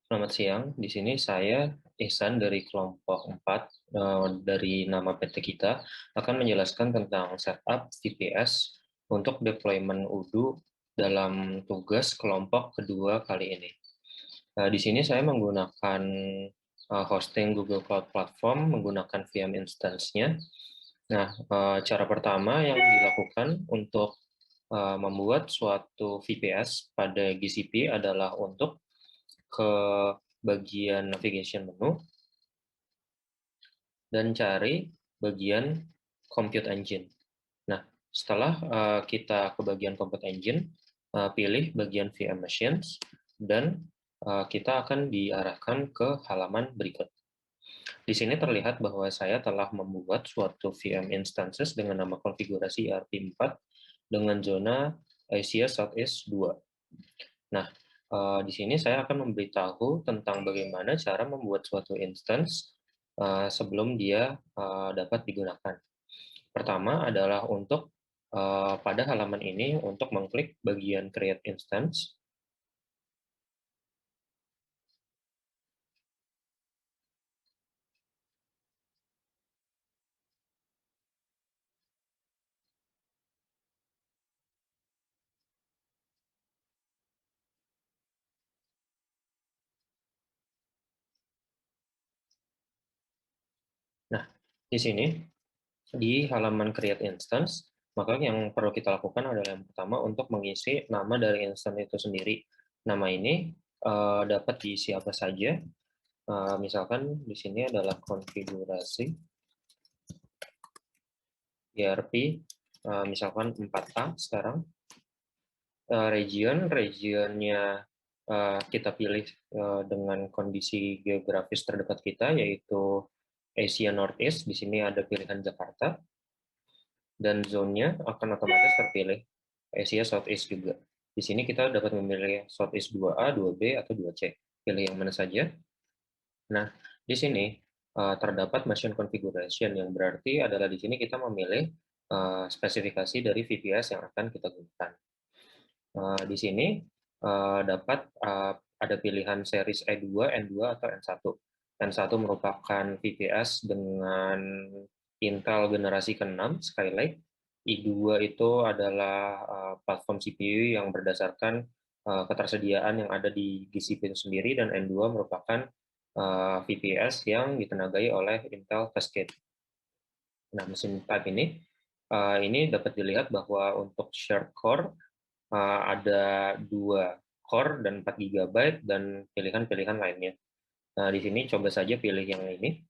Selamat siang, di sini saya Ihsan dari kelompok 4 dari nama PT kita akan menjelaskan tentang setup VPS untuk deployment Udu dalam tugas kelompok kedua kali ini. Di sini saya menggunakan hosting Google Cloud Platform menggunakan VM instance-nya. Nah, cara pertama yang dilakukan untuk membuat suatu VPS pada GCP adalah untuk ke bagian navigation menu dan cari bagian Compute Engine. Nah, setelah kita ke bagian Compute Engine, pilih bagian VM Machines, dan kita akan diarahkan ke halaman berikut. Di sini terlihat bahwa saya telah membuat suatu VM instances dengan nama konfigurasi ERP4 dengan zona Asia Southeast 2. Nah, di sini saya akan memberitahu tentang bagaimana cara membuat suatu instance sebelum dia dapat digunakan. Pertama adalah untuk pada halaman ini untuk mengklik bagian Create Instance. Nah, di sini di halaman Create Instance, maka yang perlu kita lakukan adalah yang pertama untuk mengisi nama dari instance itu sendiri. Nama ini dapat diisi apa saja. Misalkan di sini adalah konfigurasi ERP, misalkan 4A sekarang. Regionnya kita pilih dengan kondisi geografis terdekat kita, yaitu Asia Northeast. Di sini ada pilihan Jakarta, dan zone-nya akan otomatis terpilih Asia Southeast juga. Di sini kita dapat memilih Southeast 2A, 2B, atau 2C. Pilih yang mana saja. Nah, di sini terdapat machine configuration, yang berarti adalah di sini kita memilih spesifikasi dari VPS yang akan kita gunakan. Di sini dapat ada pilihan series E2, N2, atau N1. N1 merupakan VPS dengan Intel generasi ke-6 Skylake. I2 itu adalah platform CPU yang berdasarkan ketersediaan yang ada di GCP itu sendiri, dan N2 merupakan VPS yang ditenagai oleh Intel Cascade. Nah, mesin type ini dapat dilihat bahwa untuk shared core ada 2 core dan 4 GB dan pilihan-pilihan lainnya. Nah, di sini coba saja pilih yang ini,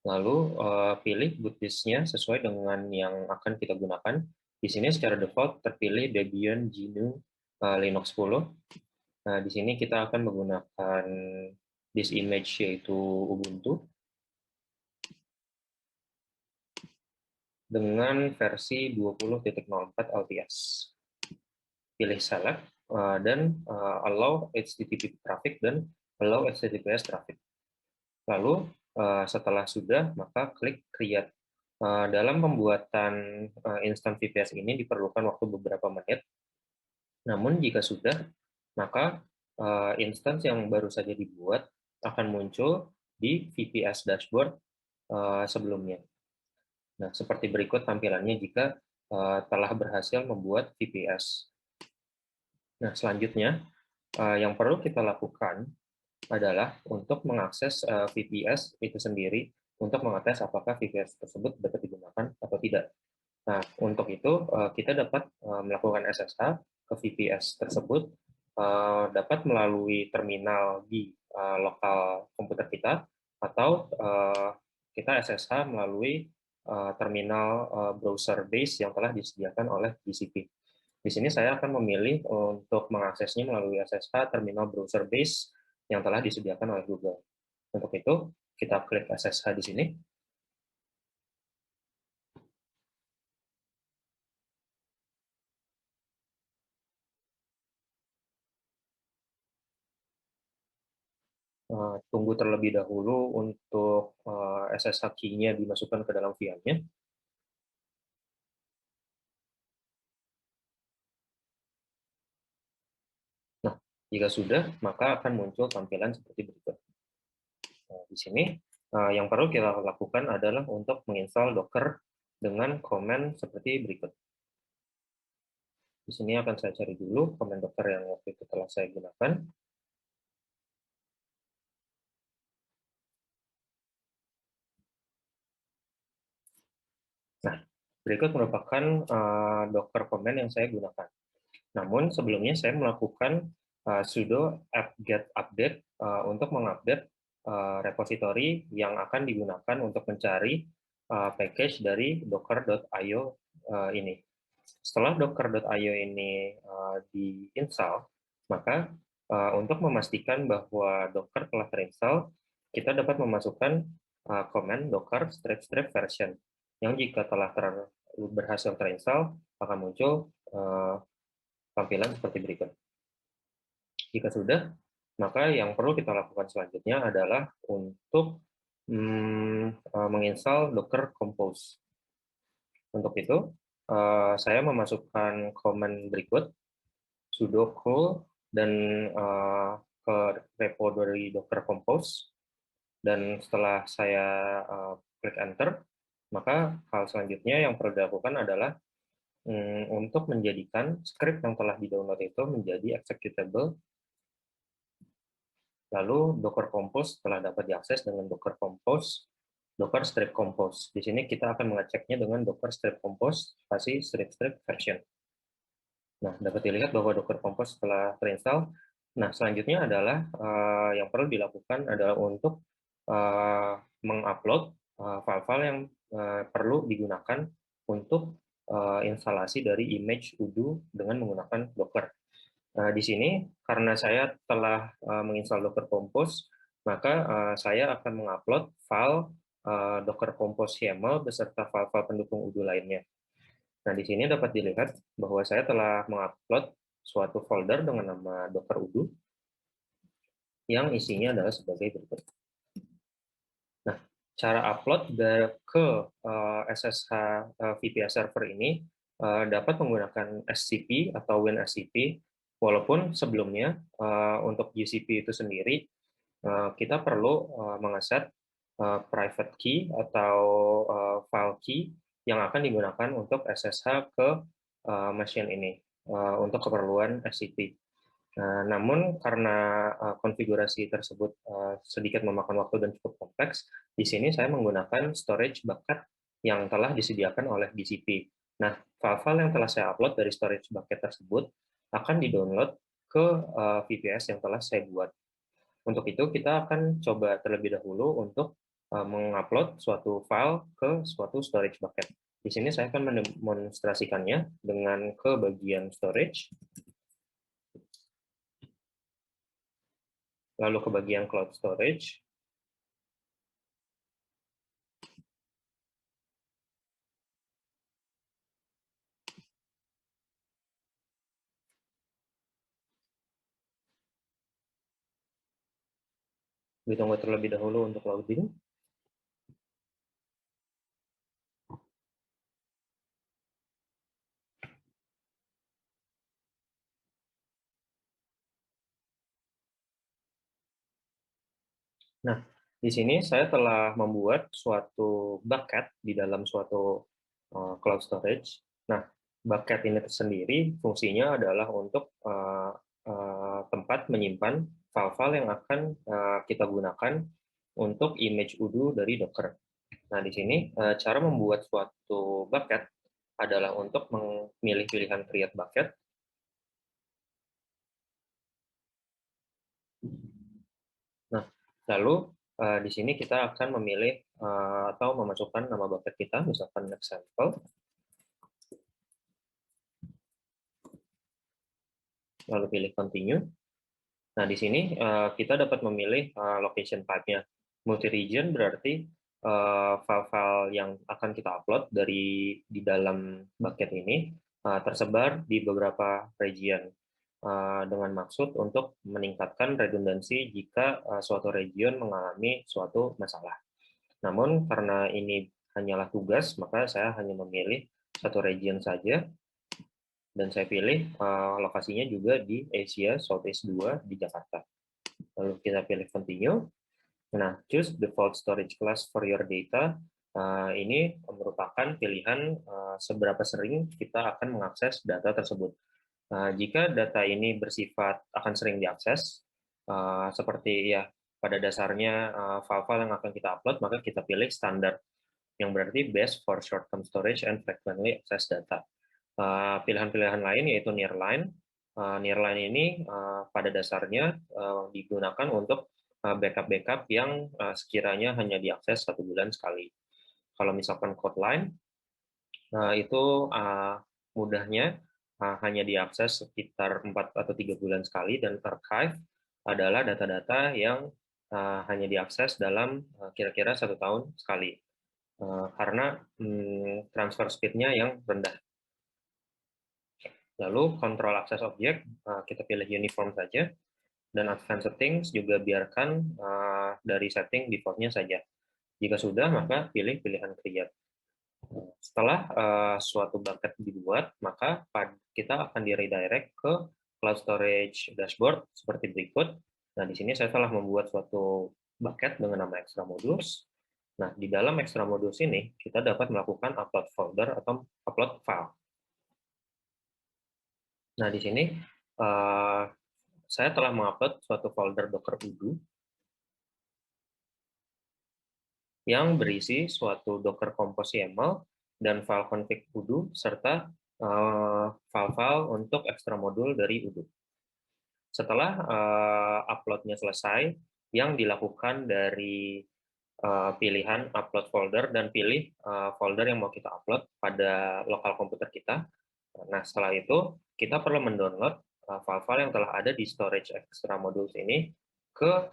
lalu pilih boot disk-nya sesuai dengan yang akan kita gunakan. Di sini secara default terpilih Debian GNU Linux 10. Nah, di sini kita akan menggunakan disk image yaitu Ubuntu dengan versi 20.04 LTS. Pilih select dan allow HTTP traffic dan allow HTTPS traffic. Lalu setelah sudah, maka klik create. Dalam pembuatan instant VPS ini diperlukan waktu beberapa menit. Namun jika sudah, maka instance yang baru saja dibuat akan muncul di VPS dashboard sebelumnya. Nah, seperti berikut tampilannya jika telah berhasil membuat VPS. Nah, selanjutnya yang perlu kita lakukan adalah untuk mengakses VPS itu sendiri untuk mengetes apakah VPS tersebut dapat digunakan atau tidak. Nah, untuk itu kita dapat melakukan SSH ke VPS tersebut dapat melalui terminal di lokal komputer kita, atau kita SSH melalui terminal browser base yang telah disediakan oleh GCP. Di sini saya akan memilih untuk mengaksesnya melalui SSH terminal browser base yang telah disediakan oleh Google. Untuk itu, kita klik SSH di sini. Tunggu terlebih dahulu untuk SSH key-nya dimasukkan ke dalam VM-nya. Nah, Jika sudah, maka akan muncul tampilan seperti berikut. Nah, di sini yang perlu kita lakukan adalah untuk menginstal Docker dengan komen seperti berikut. Di sini akan saya cari dulu komen Docker yang waktu itu telah saya gunakan. Nah, berikut merupakan Docker comment yang saya gunakan. Namun sebelumnya saya melakukan sudo apt-get update untuk mengupdate repositori yang akan digunakan untuk mencari package dari docker.io ini. Setelah docker.io ini diinstal, maka untuk memastikan bahwa Docker telah terinstall, kita dapat memasukkan komen docker /version yang jika telah berhasil terinstall akan muncul tampilan seperti berikut. Jika sudah, maka yang perlu kita lakukan selanjutnya adalah untuk menginstal Docker Compose. Untuk itu, saya memasukkan komen berikut, sudo curl, dan ke repo dari Docker Compose, dan setelah saya klik Enter, maka hal selanjutnya yang perlu dilakukan adalah untuk menjadikan script yang telah di-download itu menjadi executable. Lalu Docker Compose telah dapat diakses dengan Docker Compose, Docker strip compose. Di sini kita akan mengeceknya dengan Docker strip compose, spasi strip version. Nah, dapat dilihat bahwa Docker Compose telah terinstall. Nah, selanjutnya adalah yang perlu dilakukan adalah untuk mengupload file-file yang perlu digunakan untuk instalasi dari image udo dengan menggunakan Docker. Di sini, karena saya telah menginstal Docker Compose, maka saya akan mengupload file Docker Compose YAML beserta file-file pendukung udo lainnya. Nah, di sini dapat dilihat bahwa saya telah mengupload suatu folder dengan nama Docker udo yang isinya adalah sebagai berikut. Nah, cara upload ke SSH VPS server ini dapat menggunakan SCP atau WinSCP, walaupun sebelumnya untuk GCP itu sendiri kita perlu mengeset private key atau file key yang akan digunakan untuk SSH ke machine ini untuk keperluan SCP. Namun karena konfigurasi tersebut sedikit memakan waktu dan cukup kompleks, di sini saya menggunakan storage bucket yang telah disediakan oleh GCP. Nah, file-file yang telah saya upload dari storage bucket tersebut akan di-download ke VPS yang telah saya buat. Untuk itu, kita akan coba terlebih dahulu untuk mengupload suatu file ke suatu storage bucket. Di sini saya akan mendemonstrasikannya dengan ke bagian storage, lalu ke bagian cloud storage, ditunggu terlebih dahulu untuk loading. Nah, di sini saya telah membuat suatu bucket di dalam suatu cloud storage. Nah, bucket ini sendiri fungsinya adalah untuk tempat menyimpan file-file yang akan kita gunakan untuk image udo dari Docker. Nah, di sini cara membuat suatu bucket adalah untuk memilih pilihan create bucket. Nah, lalu di sini kita akan memilih atau memasukkan nama bucket kita, misalkan example. Lalu pilih continue. Nah, di sini kita dapat memilih location type-nya. Multi-region berarti file-file yang akan kita upload di dalam bucket ini tersebar di beberapa region dengan maksud untuk meningkatkan redundansi jika suatu region mengalami suatu masalah. Namun karena ini hanyalah tugas, maka saya hanya memilih satu region saja Dan saya pilih lokasinya juga di Asia Southeast 2 di Jakarta. Lalu kita pilih continue. Nah, choose default storage class for your data. Ini merupakan pilihan seberapa sering kita akan mengakses data tersebut. Jika data ini bersifat akan sering diakses, seperti ya pada dasarnya file-file yang akan kita upload, maka kita pilih standar, yang berarti best for short-term storage and frequently access data. Pilihan-pilihan lain yaitu nearline. Nearline ini pada dasarnya digunakan untuk backup-backup yang sekiranya hanya diakses 1 bulan sekali. Kalau misalkan Codeline, itu mudahnya hanya diakses sekitar 4 atau 3 bulan sekali, dan archive adalah data-data yang hanya diakses dalam kira-kira 1 tahun sekali, karena transfer speed-nya yang rendah. Lalu control access object, kita pilih uniform saja, dan advanced settings juga biarkan dari setting default-nya saja. Jika sudah, maka pilih pilihan create. Setelah suatu bucket dibuat, maka kita akan di-redirect ke cloud storage dashboard seperti berikut. Nah, di sini saya telah membuat suatu bucket dengan nama extra modules. Nah, di dalam extra modules ini, kita dapat melakukan upload folder atau upload file. Nah, di sini saya telah mengupload suatu folder Docker Udu yang berisi suatu Docker Compose YAML dan file config Udu serta file-file untuk ekstra modul dari Udu. Setelah upload-nya selesai, yang dilakukan dari pilihan upload folder dan pilih folder yang mau kita upload pada lokal komputer kita. Nah, setelah itu kita perlu mendownload file-file yang telah ada di storage extra modules ini ke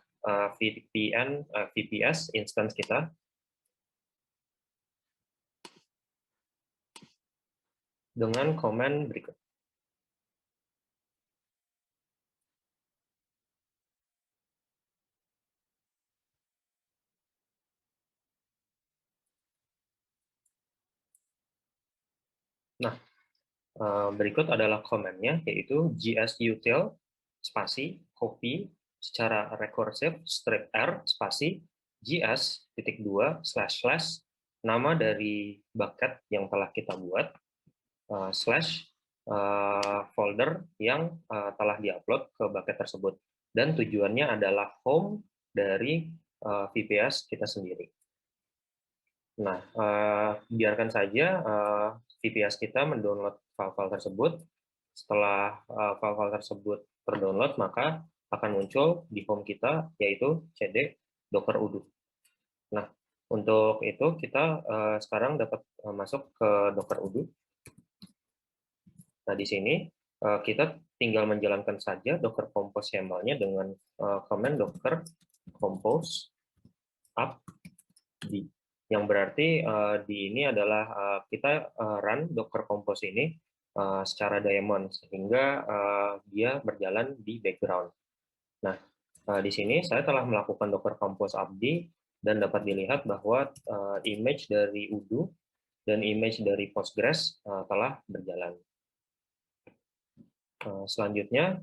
VPS instance kita dengan command berikut. Nah, berikut adalah command-nya, yaitu gsutil spasi copy secara rekursif strip r spasi gs.2// nama dari bucket yang telah kita buat slash folder yang telah diupload ke bucket tersebut, dan tujuannya adalah home dari VPS kita sendiri. Nah, biarkan saja VPS kita mendownload file-file tersebut. Setelah file-file tersebut terdownload, maka akan muncul di home kita, yaitu cd docker udu. Nah, untuk itu kita sekarang dapat masuk ke docker udu. Nah, di sini kita tinggal menjalankan saja Docker Compose YAML-nya dengan command docker compose upd, yang berarti di ini adalah kita run Docker Compose ini secara daemon, sehingga dia berjalan di background. Nah, di sini saya telah melakukan Docker Compose upd, dan dapat dilihat bahwa image dari Udu dan image dari Postgres telah berjalan. Selanjutnya,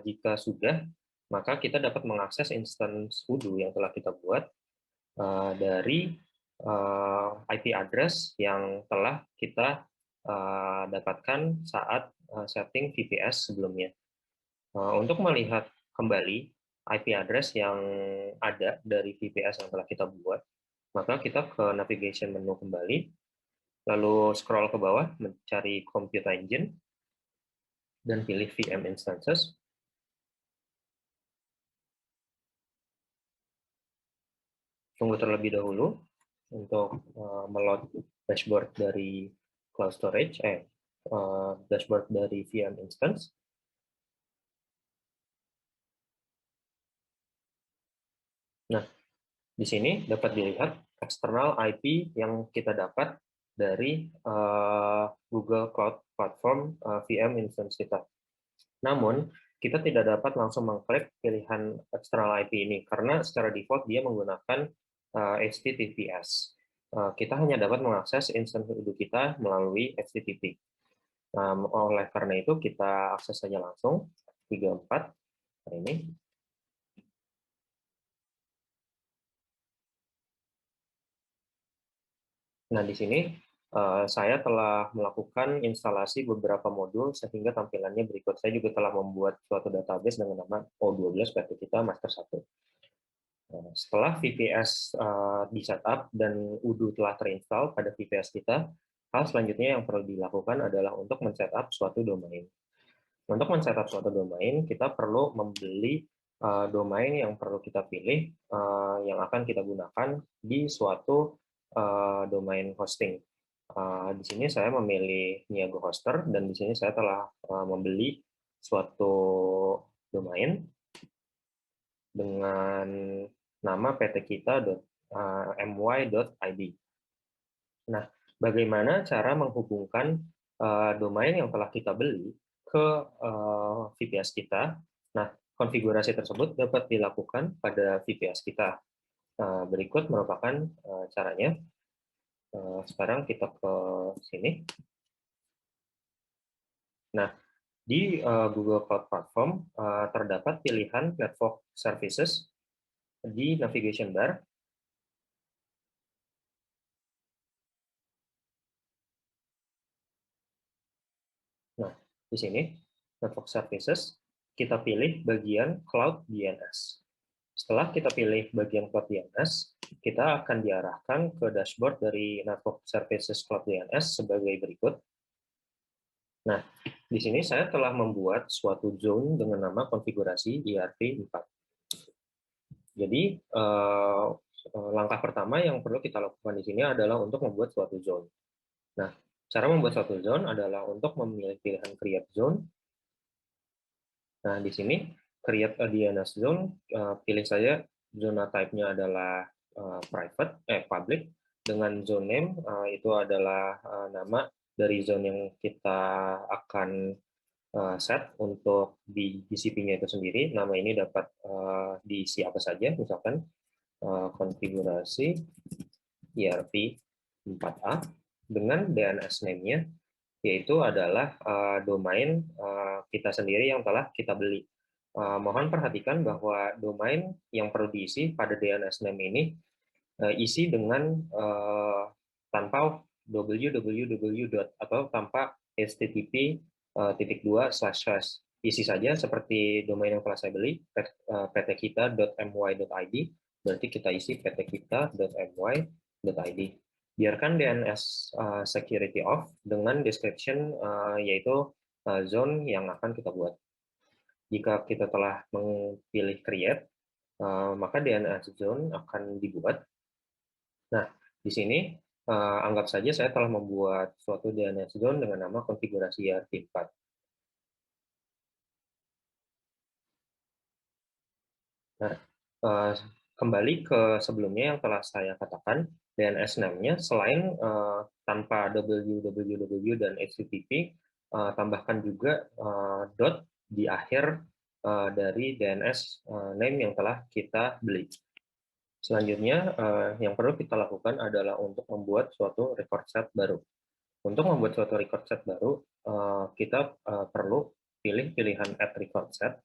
jika sudah, maka kita dapat mengakses instance Udu yang telah kita buat dari IP address yang telah kita dapatkan saat setting VPS sebelumnya. Untuk melihat kembali IP address yang ada dari VPS yang telah kita buat, maka kita ke navigation menu kembali, lalu scroll ke bawah mencari Compute Engine, dan pilih VM Instances. Tunggu terlebih dahulu untuk meload dashboard dari cloud storage, dashboard dari VM instance. Nah, di sini dapat dilihat eksternal IP yang kita dapat dari Google Cloud Platform VM instance kita. Namun, kita tidak dapat langsung mengklik pilihan eksternal IP ini, karena secara default dia menggunakan HTTPS. Kita hanya dapat mengakses instansi Udu kita melalui HTTP. Oleh karena itu, kita akses saja langsung 34 ini. Nah, di sini saya telah melakukan instalasi beberapa modul sehingga tampilannya berikut. Saya juga telah membuat suatu database dengan nama O12 PT kita Master 1. Setelah VPS di setup dan UDU telah terinstall pada VPS kita, hal selanjutnya yang perlu dilakukan adalah untuk men-setup suatu domain. Untuk men-setup suatu domain, kita perlu membeli domain yang perlu kita pilih, yang akan kita gunakan di suatu domain hosting. Di sini saya memilih Niago Hoster, dan di sini saya telah membeli suatu domain dengan nama ptkita.my.id. Nah, bagaimana cara menghubungkan domain yang telah kita beli ke VPS kita? Nah, konfigurasi tersebut dapat dilakukan pada VPS kita. Berikut merupakan caranya. Sekarang kita ke sini. Nah, di Google Cloud Platform terdapat pilihan Platform Services di navigation bar. Nah, di sini Network Services, kita pilih bagian Cloud DNS. Setelah kita pilih bagian Cloud DNS, kita akan diarahkan ke dashboard dari Network Services Cloud DNS sebagai berikut. Nah, di sini saya telah membuat suatu zone dengan nama konfigurasi ERP 4. Jadi, langkah pertama yang perlu kita lakukan di sini adalah untuk membuat suatu zone. Nah, cara membuat suatu zone adalah untuk memilih pilihan Create Zone. Nah, di sini Create a DNS Zone, pilih saja zona type-nya adalah public, dengan zone name itu adalah nama dari zone yang kita akan set untuk di GCP-nya itu sendiri. Nama ini dapat diisi apa saja, misalkan konfigurasi ERP 4A dengan DNS name-nya, yaitu adalah domain kita sendiri yang telah kita beli. Mohon perhatikan bahwa domain yang perlu diisi pada DNS name ini isi dengan tanpa www. Atau tanpa http:// isi saja seperti domain yang telah saya beli, ptkita.my.id, berarti kita isi ptkita.my.id. Biarkan DNS security off dengan description yaitu zone yang akan kita buat. Jika kita telah memilih create, maka DNS zone akan dibuat. Nah, di sini anggap saja saya telah membuat suatu DNS zone dengan nama konfigurasi ERP4. Nah, kembali ke sebelumnya yang telah saya katakan, DNS name-nya selain tanpa www dan http, tambahkan juga dot di akhir dari DNS name yang telah kita beli. Selanjutnya, yang perlu kita lakukan adalah untuk membuat suatu record set baru. Untuk membuat suatu record set baru, kita perlu pilih pilihan Add Record Set.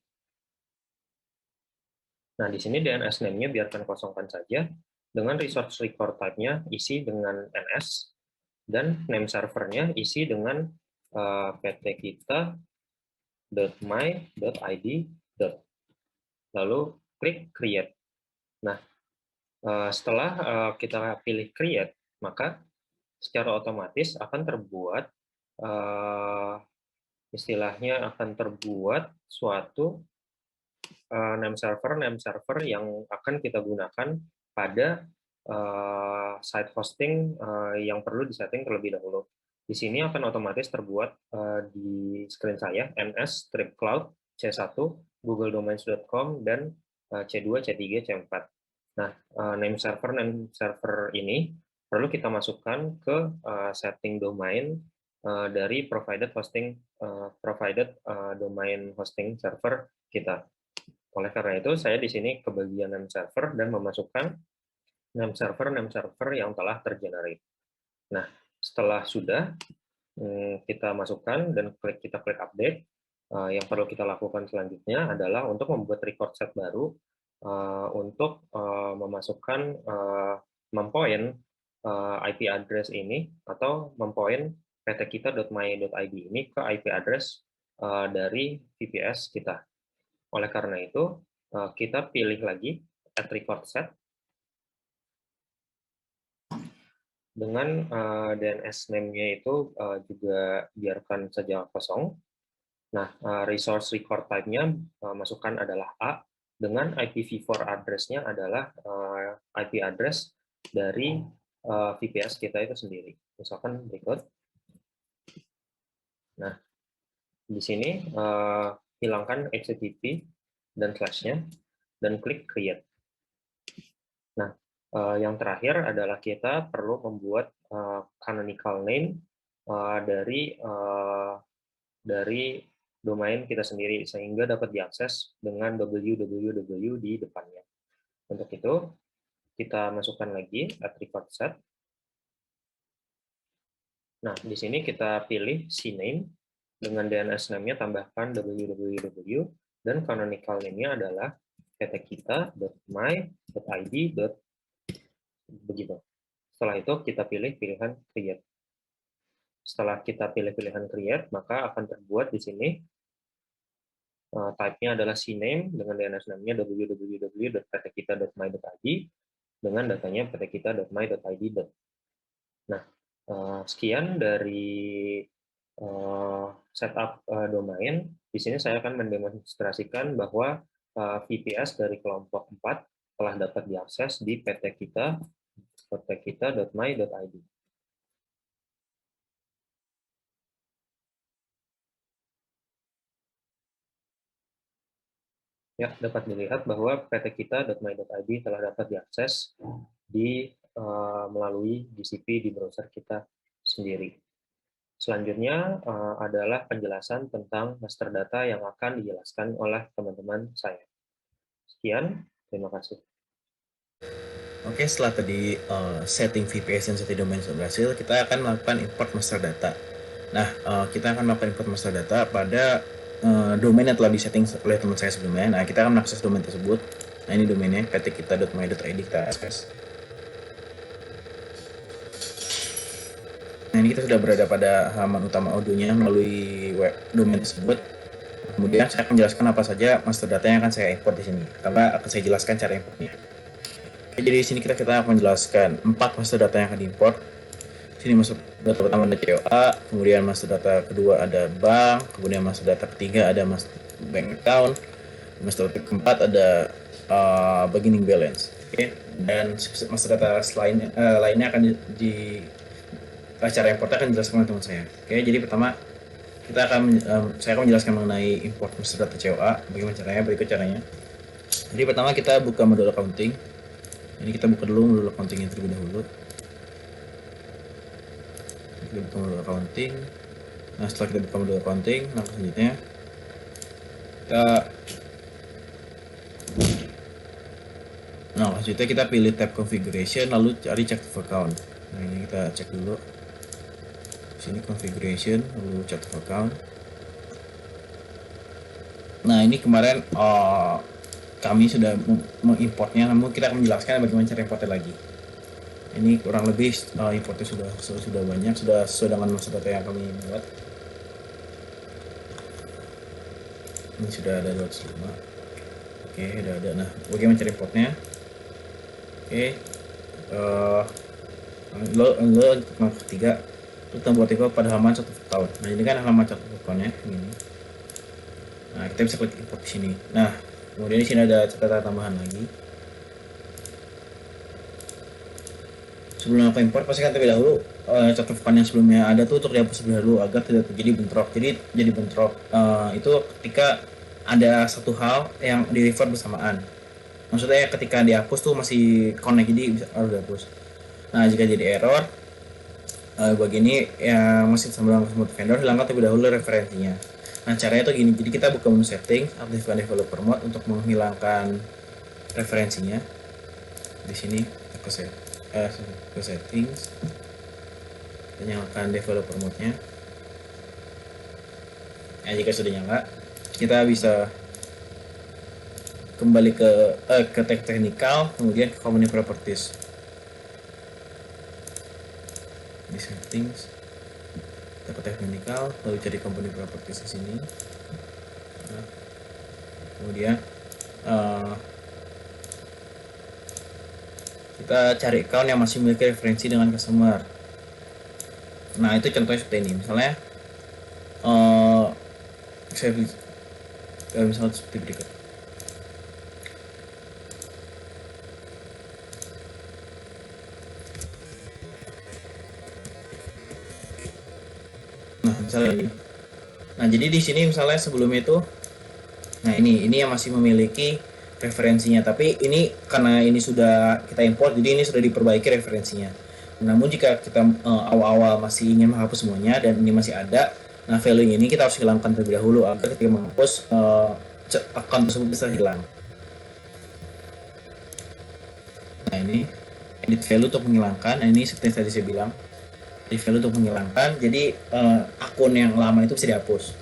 Nah, di sini DNS name-nya biarkan kosongkan saja, dengan resource record type-nya isi dengan NS, dan name server-nya isi dengan ptkita.my.id. Lalu klik Create. Nah, setelah kita pilih Create, maka secara otomatis akan terbuat, istilahnya akan terbuat suatu name server yang akan kita gunakan pada site hosting yang perlu disetting terlebih dahulu. Di sini akan otomatis terbuat di screen saya ns-cloud C1 googledomains.com dan C2, C3, C4. Nah, name server ini perlu kita masukkan ke setting domain dari provided domain hosting server kita. Oleh karena itu, saya di sini ke bagian name server dan memasukkan name server yang telah tergenerate. Nah, setelah sudah, kita masukkan dan kita klik update. Yang perlu kita lakukan selanjutnya adalah untuk membuat record set baru untuk memasukkan mempoint IP address ini atau mempoint ptkita.my.id ini ke IP address dari VPS kita. Oleh karena itu, kita pilih lagi add record set dengan DNS name-nya itu juga biarkan saja kosong. Nah, resource record type-nya masukkan adalah A, dengan IPv4 address-nya adalah IP address dari VPS kita itu sendiri. Misalkan berikut. Nah, di sini hilangkan HTTP dan slash-nya, dan klik create. Nah, yang terakhir adalah kita perlu membuat canonical name dari domain kita sendiri sehingga dapat diakses dengan www di depannya. Untuk itu, kita masukkan lagi add record set. Nah, di sini kita pilih cname dengan DNS name-nya tambahkan www dan canonical name-nya adalah ptkita.my.id. Begitu. Setelah itu kita pilih pilihan create. Setelah kita pilih pilihan create, maka akan terbuat di sini type-nya adalah cname dengan DNS name-nya www.ptkita.my.id dengan datanya ptkita.my.id. Nah, sekian dari setup domain. Di sini saya akan mendemonstrasikan bahwa VPS dari kelompok 4 telah dapat diakses di ptkita.my.id. Ya, dapat dilihat bahwa ptkita.my.id telah dapat diakses melalui DCP di browser kita sendiri. Selanjutnya adalah penjelasan tentang master data yang akan dijelaskan oleh teman-teman saya. Sekian, terima kasih. Oke, setelah tadi setting VPS dan setting domain sudah berhasil, kita akan melakukan import master data. Nah, kita akan melakukan import master data pada domain yang telah disetting oleh teman saya sebelumnya. Nah, kita akan mengakses domain tersebut. Nah, ini domainnya ptkita.my.id, kita akses. Nah, ini kita sudah berada pada halaman utama audionya melalui web domain tersebut. Kemudian saya akan menjelaskan apa saja master data yang akan saya import di sini. Karena akan saya jelaskan cara importnya. Jadi di sini kita akan menjelaskan 4 master data yang akan diimport. Sini master data pertama ada COA, kemudian master data kedua ada bank, kemudian master data ketiga ada master bank account, master data keempat ada beginning balance. Oke, dan master data lainnya akan cara importnya akan dijelaskan oleh teman saya. Oke, jadi pertama saya akan menjelaskan mengenai import master data COA. Bagaimana caranya? Berikut caranya. Jadi pertama kita buka modul accounting. Ini kita buka dulu modul accounting yang terlebih dahulu. Kita buka modul accounting. Nah, setelah kita buka modul accounting, langkah selanjutnya kita pilih tab configuration, lalu cari chart of account. Nah, ini kita cek dulu. Sini configuration, lalu chart of account. Nah, ini kemarin kami sudah mengimportnya, namun kita akan menjelaskan bagaimana cara importnya lagi. Ini kurang lebih importnya sudah banyak, sudah sesuai dengan master data yang kami buat. Ini sudah ada 205. Oke, sudah ada. Nah, bagaimana cara importnya? Oke, lo ketiga, itu tambah tiga pada halaman 1 tahun. Nah, ini kan halaman 1 tahunnya ini. Nah, kita bisa klik import di sini. Nah, kemudian di sini ada catatan tambahan lagi. Sebelum aku import, pastikan terlebih dahulu catatan yang sebelumnya ada tuh untuk dihapus terlebih dahulu agar tidak terjadi bentrok. Jadi bentrok itu ketika ada satu hal yang di refer bersamaan. Maksudnya ketika dihapus tuh masih connect, jadi harus dihapus. Nah, jika jadi error begini yang masih sama vendor, hilangkan terlebih dahulu referensinya. Nah, caranya tuh gini. Jadi kita buka menu setting, aktifkan developer mode untuk menghilangkan referensinya. Di sini ke settings, kita nyalakan developer mode-nya. Nah, jika sudah nyala, kita bisa kembali ke technical, kemudian ke component properties. Di settings, kita ke technical, lalu cari component properties di sini. Nah, kemudian kita cari account yang masih memiliki referensi dengan customer. Nah, itu contohnya seperti ini. Misalnya misalnya seperti berikut. Nah, misalnya ini. Nah, jadi di sini misalnya sebelumnya itu, nah ini yang masih memiliki referensinya, tapi ini karena ini sudah kita import, jadi ini sudah diperbaiki referensinya. Namun jika kita awal-awal masih ingin menghapus semuanya dan ini masih ada, nah value ini kita harus hilangkan terlebih dahulu agar ketika menghapus account tersebut bisa hilang. Nah, ini edit value untuk menghilangkan. Nah, ini seperti yang tadi saya bilang, edit value untuk menghilangkan, jadi akun yang lama itu bisa dihapus.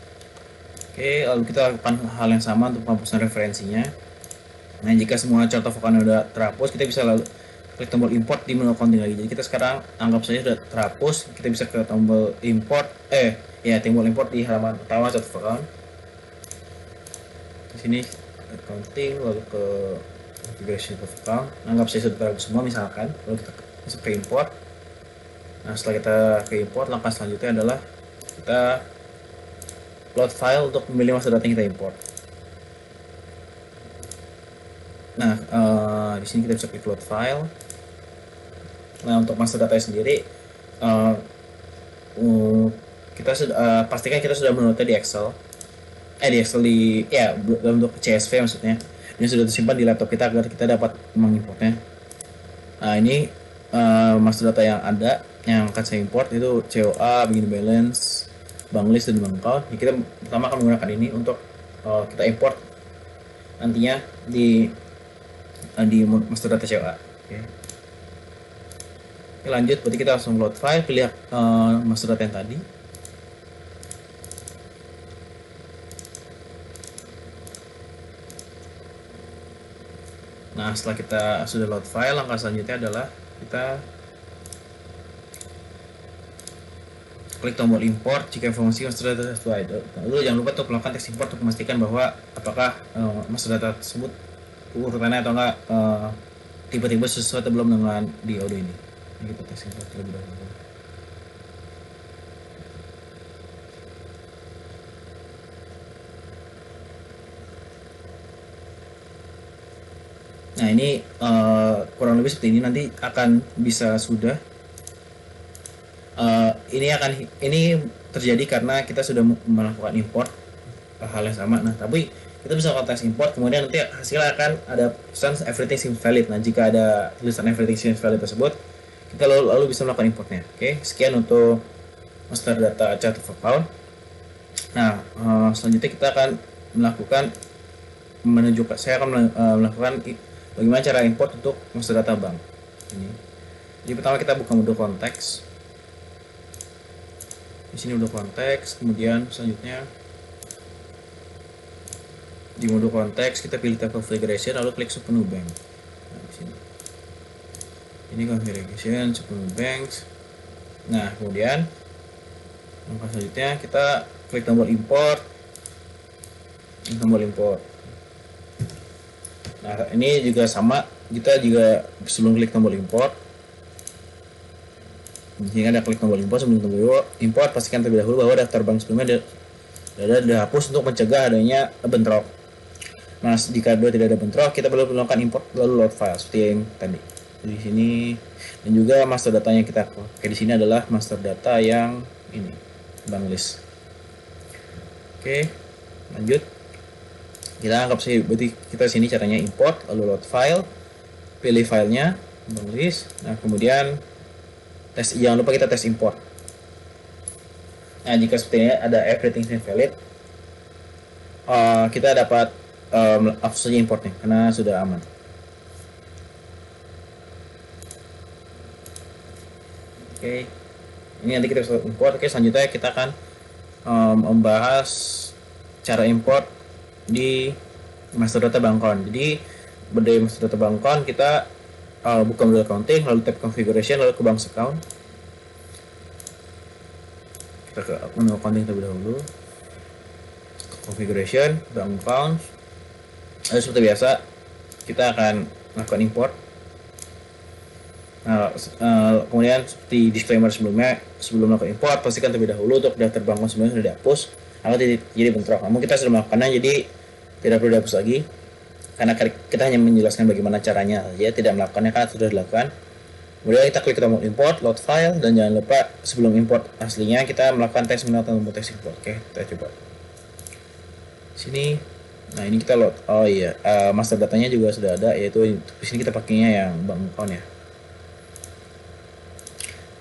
Oke, lalu kita lakukan hal yang sama untuk penghapusan referensinya. Nah, jika semua contoh account sudah terhapus, kita bisa lalu klik tombol import di menu accounting lagi. Jadi kita sekarang anggap saja sudah terhapus, kita bisa ke tombol import, tombol import di halaman utama contoh account. Di sini accounting, lalu ke configuration of account. Anggap saja sudah terhapus semua misalkan, lalu kita masuk ke import. Nah, setelah kita ke import, langkah selanjutnya adalah kita load file untuk memilih master data yang kita import. Nah, di sini kita bisa klik load file. Nah, untuk master data sendiri, kita pastikan kita sudah mendownloadnya di Excel. Dalam bentuk CSV maksudnya. Ini sudah tersimpan di laptop kita agar kita dapat mengimportnya. Nah, ini master data yang ada yang akan saya import itu COA, beginning balance, bank list, dan bank account. Jadi kita pertama akan menggunakan ini untuk kita import nantinya di master data COA. Oke, lanjut, berarti kita langsung load file, pilih master data yang tadi. Nah, setelah kita sudah load file, langkah selanjutnya adalah kita klik tombol import jika informasi master data sesuai. Lalu jangan lupa untuk melakukan tes import untuk memastikan bahwa apakah master data tersebut urutannya atau enggak tiba-tiba sesuai atau belum dengan di audio ini. Ini kita tes import terlebih dahulu. Nah, ini kurang lebih seperti ini, nanti akan bisa sudah. Ini terjadi karena kita sudah melakukan import hal yang sama. Nah, tapi kita bisa melakukan tes import, kemudian nanti hasilnya akan ada tulisan everything seems valid. Nah, jika ada tulisan everything seems valid tersebut, kita lalu bisa melakukan importnya. Oke, sekian untuk master data chart of account. Nah, selanjutnya kita akan saya akan melakukan bagaimana cara import untuk master data bank ini. Jadi pertama kita buka mode konteks. Di sini mode konteks, kemudian selanjutnya di mode konteks kita pilih tab configuration, lalu klik submenu bank. Nah, di sini ini configuration submenu banks. Nah, kemudian langkah selanjutnya kita klik tombol import. Nah, ini juga sama, kita juga sebelum klik tombol import, jika ada klik tombol import, sebelum tombol import pastikan terlebih dahulu bahwa daftar bank sebelumnya sudah dihapus untuk mencegah adanya bentrok. Nah, jika tidak ada bentrok, kita perlu melakukan import lalu load file seperti yang tadi di sini. Dan juga master datanya kita pakai di sini adalah master data yang ini, bank list. Oke, lanjut. Kita anggap sih, berarti kita sini caranya import lalu load file, pilih filenya bank list. Nah, kemudian jangan lupa kita tes import. Nah, jika sepertinya ada everything is valid, kita dapat hapus saja importnya karena sudah aman. Oke, ini nanti kita bisa import. Oke, selanjutnya kita akan membahas cara import di master data Bangkon. Jadi dari master data Bangkon kita buka model accounting, lalu tab configuration, lalu ke bank account. Kita ke menu accounting terlebih dahulu, configuration, bank account. Lalu seperti biasa kita akan melakukan import. Nah, kemudian seperti disclaimer sebelumnya, sebelum melakukan import pastikan terlebih dahulu untuk daftar bank sebelumnya sudah dihapus atau jadi bentrok. Namun kita sudah melakukannya, jadi tidak perlu dihapus lagi karena kita hanya menjelaskan bagaimana caranya saja, tidak melakukannya karena sudah dilakukan. Kemudian kita klik tombol import, load file, dan jangan lupa sebelum import aslinya kita melakukan tes manual tombol tes import. Oke, kita coba sini. Nah, ini kita load. Oh iya, master datanya juga sudah ada, yaitu di sini kita pakainya yang bank account ya.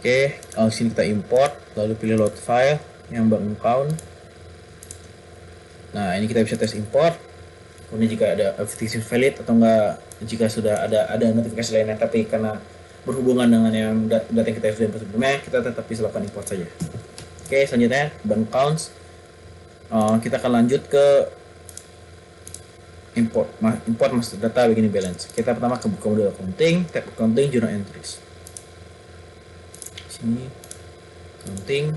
Oke, sini kita import, lalu pilih load file yang bank account. Nah, ini kita bisa tes import. Kemudian jika ada everything valid atau enggak, jika sudah ada notifikasi lainnya tapi karena berhubungan dengan yang data yang kita sudah input sebelumnya, kita tetap bisa lakukan import saja. Oke, selanjutnya bank accounts. Kita akan lanjut ke import master data beginning balance. Kita pertama ke buka model accounting, tab accounting, journal entries. Sini accounting,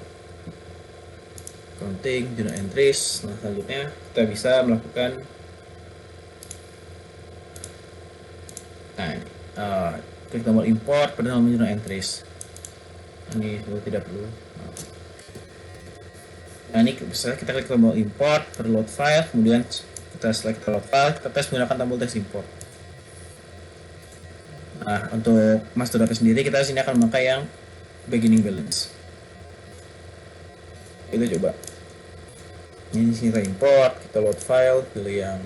journal entries. Nah, selanjutnya kita bisa melakukan klik tombol import pada nomor journal entries. Ini tidak perlu. Nah, ini bisa kita klik tombol import, load file, kemudian kita select load file, kita tes menggunakan tombol tes import. Nah, untuk master data sendiri kita sini akan memakai yang beginning balance. Kita coba. Ini sini kita import, kita load file, pilih yang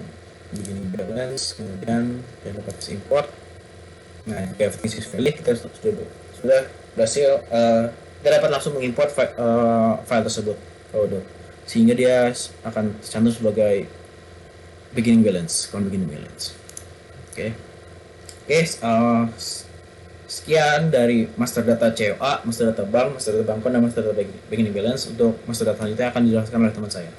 beginning balance, kemudian jangan lupa tes import. Nah, jika everything is valid, kita sudah berhasil, kita dapat langsung mengimport file tersebut, sehingga dia akan tercantum sebagai beginning balance, account beginning balance. Oke, sekian dari master data COA, master data bank, master data Bangkon, dan master data beginning balance. Untuk master data selanjutnya akan dijelaskan oleh teman saya.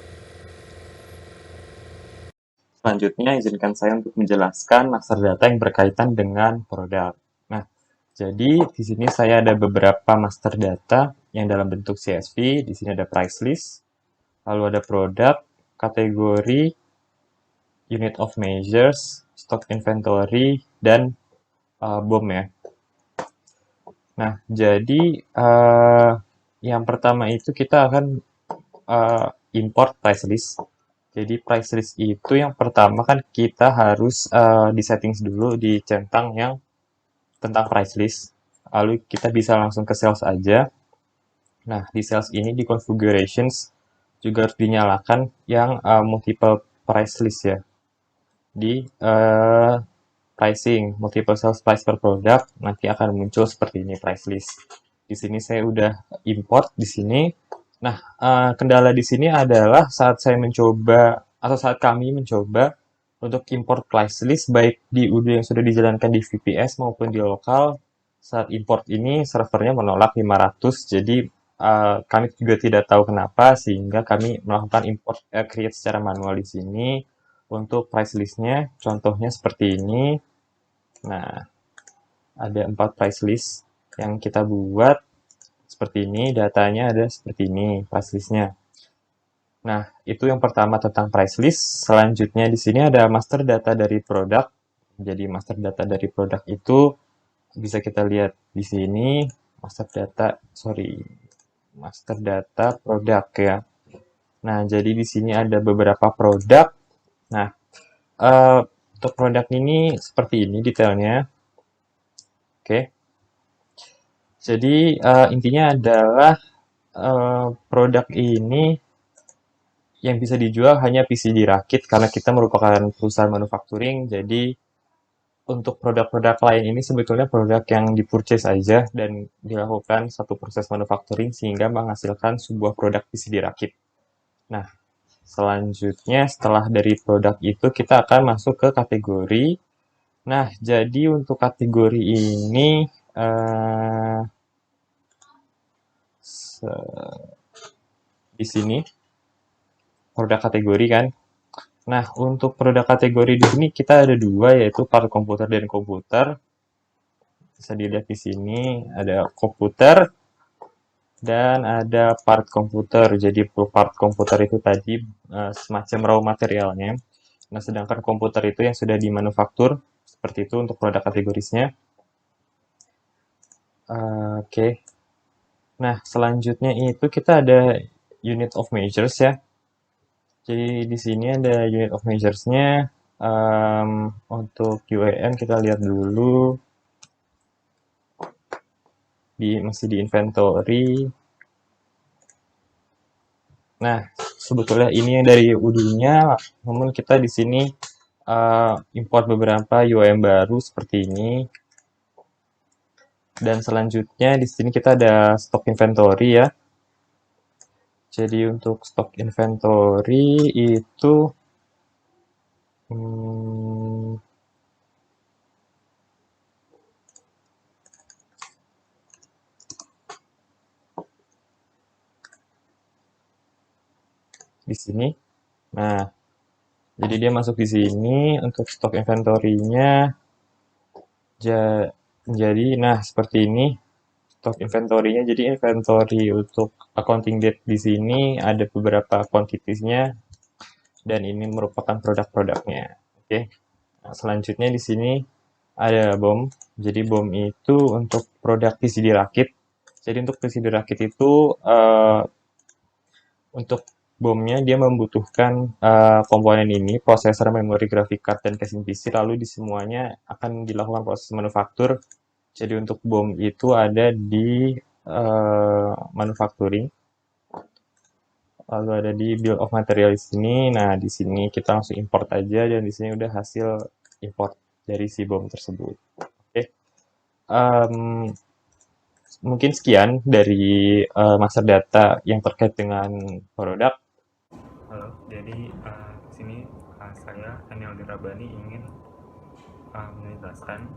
Selanjutnya, izinkan saya untuk menjelaskan master data yang berkaitan dengan produk. Nah, jadi di sini saya ada beberapa master data yang dalam bentuk CSV. Di sini ada price list, lalu ada produk, kategori, unit of measures, stock inventory, dan BOM ya. Nah, jadi yang pertama itu kita akan import price list. Jadi price list itu yang pertama kan kita harus di settings dulu di centang yang tentang price list. Lalu kita bisa langsung ke sales aja. Nah, di sales ini di configurations juga harus dinyalakan yang multiple price list ya. Di pricing, multiple sales price per product, nanti akan muncul seperti ini price list. Di sini saya udah import di sini. Nah, kendala di sini adalah saat saya mencoba atau saat kami mencoba untuk import price list baik di UD yang sudah dijalankan di VPS maupun di lokal, saat import ini servernya menolak 500, jadi kami juga tidak tahu kenapa sehingga kami melakukan import create secara manual di sini untuk price listnya. Contohnya seperti ini. Nah, ada 4 price list yang kita buat. Seperti ini, datanya ada seperti ini, price list-nya. Nah, itu yang pertama tentang price list. Selanjutnya di sini ada master data dari produk. Jadi master data dari produk itu bisa kita lihat di sini, master data produk ya. Nah, jadi di sini ada beberapa produk. Nah, untuk produk ini seperti ini detailnya. Oke. Jadi intinya adalah produk ini yang bisa dijual hanya PCD rakit karena kita merupakan perusahaan manufacturing. Jadi untuk produk-produk lain ini sebetulnya produk yang dipurchase aja dan dilakukan satu proses manufacturing sehingga menghasilkan sebuah produk PCD rakit. Nah, selanjutnya setelah dari produk itu kita akan masuk ke kategori. Nah, jadi untuk kategori ini di sini produk kategori kan. Nah, untuk produk kategori di sini kita ada dua, yaitu part komputer dan komputer. Bisa dilihat di sini ada komputer dan ada part komputer. Jadi part komputer itu tadi semacam raw materialnya. Nah, sedangkan komputer itu yang sudah dimanufaktur seperti itu untuk produk kategorisnya. Oke. Nah, selanjutnya itu kita ada unit of measures ya. Jadi di sini ada unit of measures-nya. Untuk UAN kita lihat dulu. Masih di inventory. Nah, sebetulnya ini yang dari UD-nya, namun kita di sini import beberapa UAM baru seperti ini. Dan selanjutnya di sini kita ada stock inventory ya. Jadi untuk stock inventory itu di sini. Nah, jadi dia masuk di sini untuk stock inventory-nya. Jadi, nah seperti ini stock inventory-nya. Jadi inventory untuk accounting date di sini ada beberapa quantities-nya dan ini merupakan produk-produknya. Oke. Nah, selanjutnya di sini ada BOM. Jadi BOM itu untuk produk PCD rakit. Jadi untuk PCD rakit itu untuk BOM-nya dia membutuhkan komponen ini, prosesor, memori graphic card, dan casing PC, lalu di semuanya akan dilakukan proses manufaktur. Jadi untuk BOM itu ada di manufacturing, lalu ada di bill of material di sini. Nah, di sini kita langsung import aja, dan di sini udah hasil import dari si BOM tersebut. Oke. Mungkin sekian dari master data yang terkait dengan produk. Halo, jadi di sini saya Daniel Dirabani ingin menjelaskan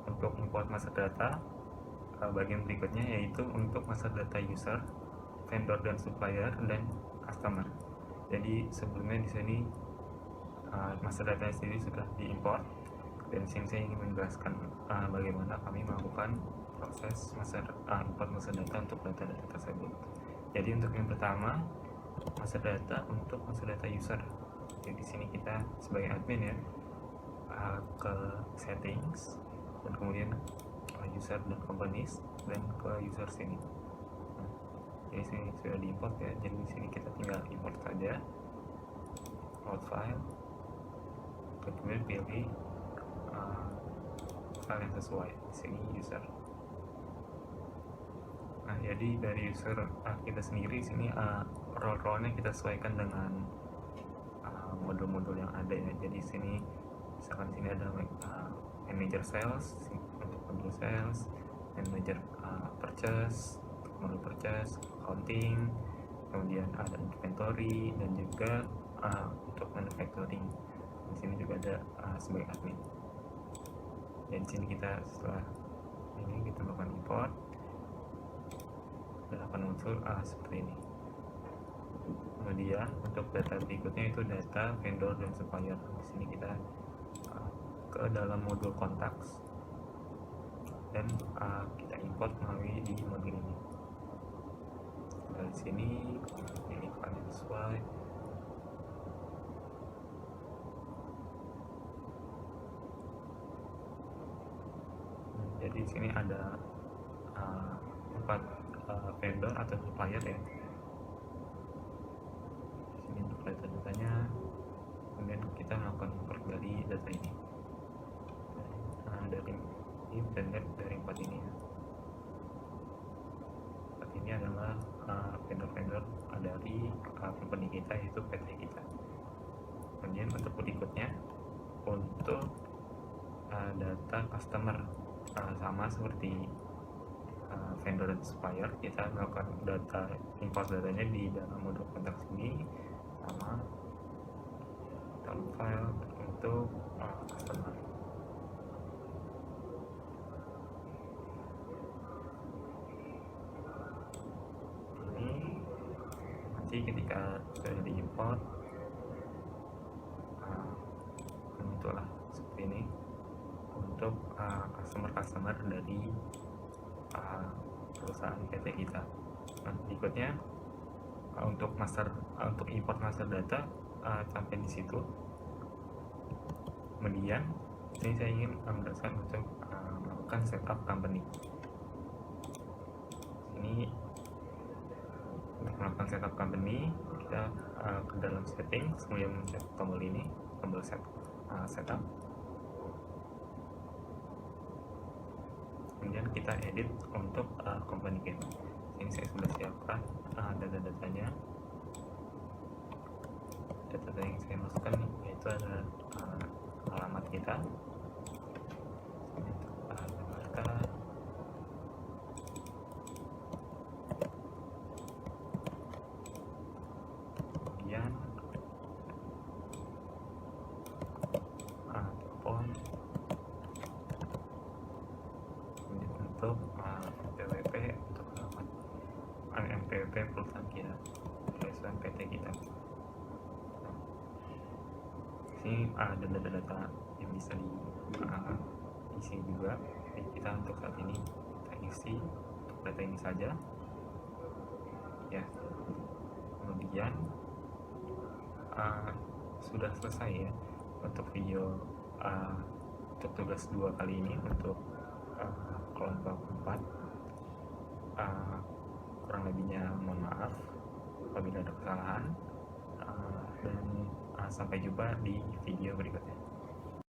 untuk import master data bagian berikutnya, yaitu untuk master data user, vendor dan supplier, dan customer. Jadi sebelumnya di sini master data sendiri sudah diimport, dan di sini saya ingin menjelaskan bagaimana kami melakukan proses import master data untuk data-data tersebut. Jadi untuk yang pertama, master data untuk master data user. Jadi di sini kita sebagai admin ya ke settings dan kemudian user dan companies dan ke user sini. Nah, jadi sini sudah diimport ya. Jadi di sini kita tinggal import saja, load file, kemudian pilih file yang sesuai. Di sini user. Nah, jadi dari user kita sendiri sini role-nya kita sesuaikan dengan modul-modul yang ada ya. Jadi sini misalkan sini ada manager sales untuk modul sales, manager purchase untuk modul purchase, accounting, kemudian ada inventory dan juga untuk manufacturing. Di sini juga ada sebagai admin. Dan di sini kita setelah ini kita melakukan import dan akan muncul seperti ini. Kemudian untuk data berikutnya itu data vendor dan supplier. Di sini kita ke dalam modul contacts dan kita import melalui di modul ini. Dari sini ini file sesuai. Jadi di sini ada 4 vendor atau supplier ya. Ini untuk data-datanya, kemudian kita melakukan import dari data ini dari dari 4 ini ya. 4 ini adalah vendor-vendor dari company kita, yaitu PT kita. Kemudian untuk berikutnya untuk data customer sama seperti vendor dan supplier, kita melakukan import datanya di dalam modul konteks ini sama dalam file untuk customer. Ini nanti nanti ketika sudah diimport muncullah seperti ini untuk customer dari perusahaan PT kita. Nah, berikutnya untuk import master data sampai di situ. Kemudian ini saya ingin menjelaskan untuk melakukan setup company. Ini untuk melakukan setup company, kita ke dalam setting, kemudian mencet tombol ini, tombol setup. Kemudian kita edit untuk company kita. Ini saya sudah siapkan data-datanya. Data yang saya masukkan yaitu ada alamat kita, kemudian telepon, kemudian untuk PWP untuk alamat PWP perusahaan kita, perusahaan PT kita. Ini ada data-data yang bisa diisi juga. Jadi kita untuk saat ini kita isi untuk data ini saja ya. Kemudian sudah selesai ya untuk video untuk tugas 2 kali ini untuk kelompok 4. Kurang lebihnya mohon maaf apabila ada kesalahan, dan sampai jumpa di video berikutnya.